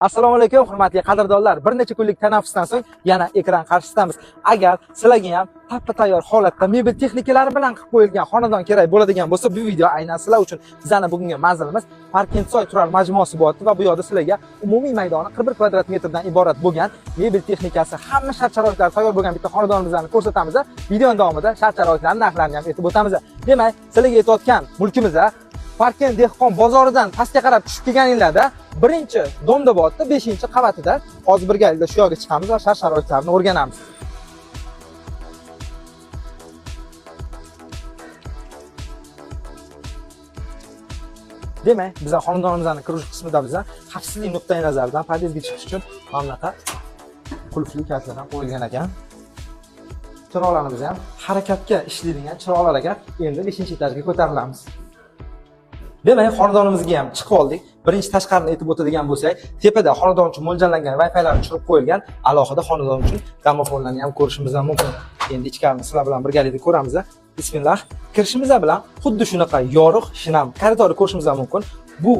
Assalomu alaykum, hurmatli qadrdonlar. Bir necha kunlik tanaffusdan so'ng yana ekran qarshisidamiz. Agar sizlarga ham tayyor holatda mebel texnikalari bilan qilib qo'yilgan xonadon kerak bo'ladigan bo'lsa, bu video aynan sizlar uchun. Bizning bugungi manzilimiz Parkentsoy turar majmuasi bo'lyapti va bu yerda sizlarga umumiy maydoni 41 kvadrat metrdan iborat bo'lgan mebel texnikasi, hamma shart-sharoitlar tayyor bo'lgan bitta xonadonimizni ko'rsatamiz. Video davomida shart-sharoitlarning narxlarini ham aytib o'tamiz. Demak, sizlarga aytayotgan mulkimiz Parkent dehqon bozoridan pastga qarab tushib kelganinglarda birinchi domda bo'lyapti, 5-qavatida. Hozir birgalikda shu yerga chiqamiz va shart-sharoitlarni o'rganamiz. Demak, bizlar xonadonimizning kirish qismida bizlar xavfsizlik nuqtai nazaridan podyezdga chiqish uchun mana bunaqa qulfli kartalar qo'yilgan ekan. Chiroqlarimiz ham harakatga ishlaydigan chiroqlar ekan. Endi 5-etajga ko'tarilamiz. Demak, xonadonimizga ham chiqib oldik. Birinchi tashqarini aytib o'tadigan bo'lsak, tepada xonadon uchun mo'ljallangan Wi-Fi'lar tushirib qo'yilgan, alohida xonadon uchun gramofonlarni ham ko'rishimiz mumkin. Endi ichkarini sizlar bilan birgalikda ko'ramiz. Bismillah. Kirishimiz bilan xuddi shunaqa yorug', shinam koridorni ko'rishimiz mumkin. Bu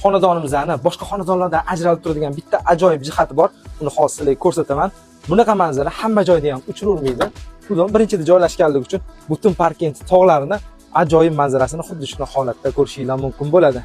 xonadonimizni boshqa xonadonlardan ajralib turadigan bitta ajoyib jihati bor. Uni hozir sizlarga ko'rsataman. Bunaqa manzara hamma joyda ham uchravermaydi. Buni birinchida joylashganligi uchun butun Parkent tog'larini ajoyib manzarasini xuddi shunday holatda ko'rishingiz mumkin bo'ladi.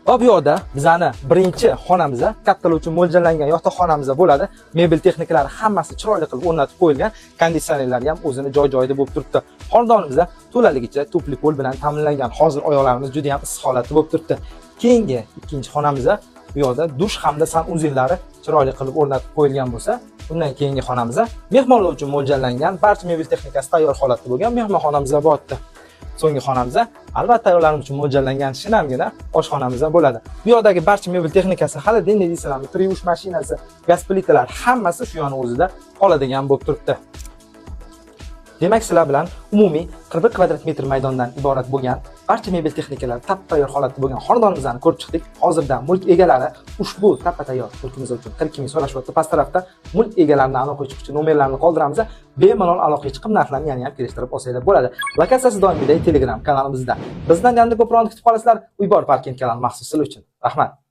Va bu yerda bizani birinchi xonamiz, kattalar uchun mo'ljallangan yotoqxonamiz bo'ladi. Mebel texnikalari hammasi chiroyli qilib o'rnatib qo'yilgan, konditsionerlari ham o'zini joy-joyida bo'lib turibdi. Xonadonimizda to'laligicha tupli pol bilan ta'minlangan. Hozir oyoqlarimiz juda ham issiq holatda bo'lib turibdi. Keyingi ikkinchi xonamiz bu yerda dush hamda sanuzelari chiroyli qilib o'rnatib qo'yilgan bo'lsa, undan keyingi xonamiz mehmonlar uchun mo'ljallangan, barcha mebel texnikasi tayyor holatda bo'lgan mehmonxonamiz bo'lyapti. So'nggi xonamiz albatta ayollarimiz uchun mo'ljallangan shinamgina oshxonamiz bo'ladi. Bu yerdagi barcha mebel texnikasi hali dinday deysizlarmi, triush mashinasi, gaz plitalar hammasi shu yoni o'zida qoladigan bo'lib turibdi. Demak, sizlar bilan umumiy 41 kvadrat metr maydondan iborat bo'lgan barcha mebel texnikalari tayyor holatda bo'lgan xonadonimizni ko'rib chiqdik. Hozirda mulk egalari ushbu tayyor mulkimiz uchun 42 ming so'rashyapti. Past tarafda mulk egalarini aloqaga chiquvchi nomerlarini qoldiramiz. Bemalol aloqaga chiqib narxlarni yana ham kelishtirib olsanglar bo'ladi. Lokatsiyasi doimgidek Telegram kanalimizda. Bizdan yanada ko'proq kutib qolasizlar. Uybor Parkent kanali maxsus sizlar uchun. Rahmat.